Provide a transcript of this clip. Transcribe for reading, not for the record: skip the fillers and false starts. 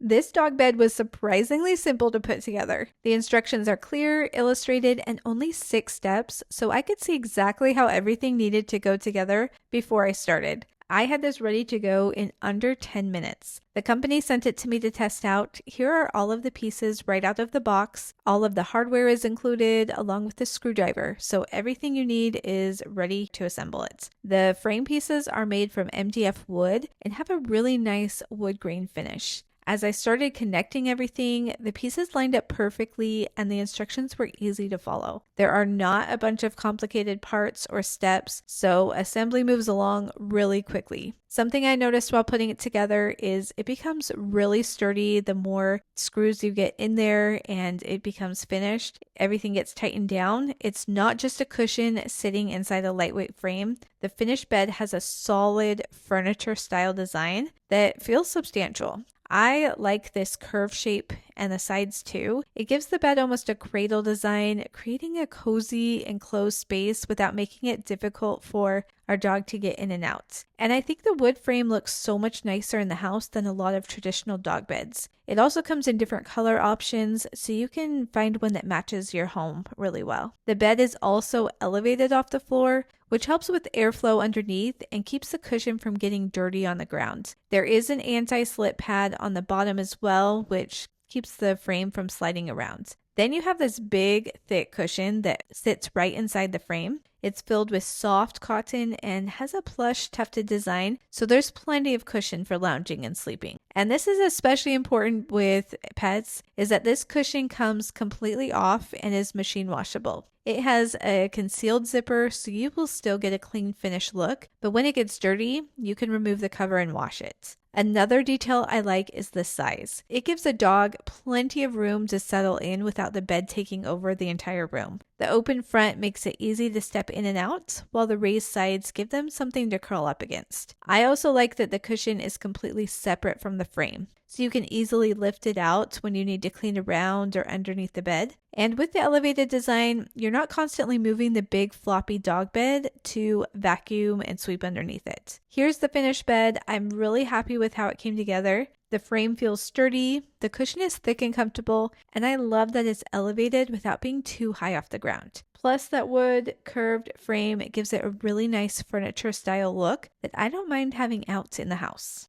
This dog bed was surprisingly simple to put together. The instructions are clear, illustrated, and only 6 steps, so I could see exactly how everything needed to go together before I started. I had this ready to go in under 10 minutes. The company sent it to me to test out. Here are all of the pieces right out of the box. All of the hardware is included along with the screwdriver, so everything you need is ready to assemble it. The frame pieces are made from MDF wood and have a really nice wood grain finish. As I started connecting everything, the pieces lined up perfectly and the instructions were easy to follow. There are not a bunch of complicated parts or steps, so assembly moves along really quickly. Something I noticed while putting it together is it becomes really sturdy the more screws you get in there and it becomes finished. Everything gets tightened down. It's not just a cushion sitting inside a lightweight frame. The finished bed has a solid furniture style design that feels substantial. I like this curve shape and the sides too. It gives the bed almost a cradle design, creating a cozy enclosed space without making it difficult for our dog to get in and out. And I think the wood frame looks so much nicer in the house than a lot of traditional dog beds. It also comes in different color options, so you can find one that matches your home really well. The bed is also elevated off the floor, which helps with airflow underneath and keeps the cushion from getting dirty on the ground. There is an anti-slip pad on the bottom as well, which keeps the frame from sliding around. Then you have this big, thick cushion that sits right inside the frame. It's filled with soft cotton and has a plush tufted design, so there's plenty of cushion for lounging and sleeping. And this is especially important with pets, is that this cushion comes completely off and is machine washable. It has a concealed zipper, so you will still get a clean finished look, but when it gets dirty, you can remove the cover and wash it. Another detail I like is the size. It gives a dog plenty of room to settle in without the bed taking over the entire room. The open front makes it easy to step in and out, while the raised sides give them something to curl up against. I also like that the cushion is completely separate from the frame, so you can easily lift it out when you need to clean around or underneath the bed. And with the elevated design, you're not constantly moving the big floppy dog bed to vacuum and sweep underneath it. Here's the finished bed. I'm really happy with how it came together. The frame feels sturdy, the cushion is thick and comfortable, and I love that it's elevated without being too high off the ground. Plus, that wood curved frame gives it a really nice furniture style look that I don't mind having out in the house.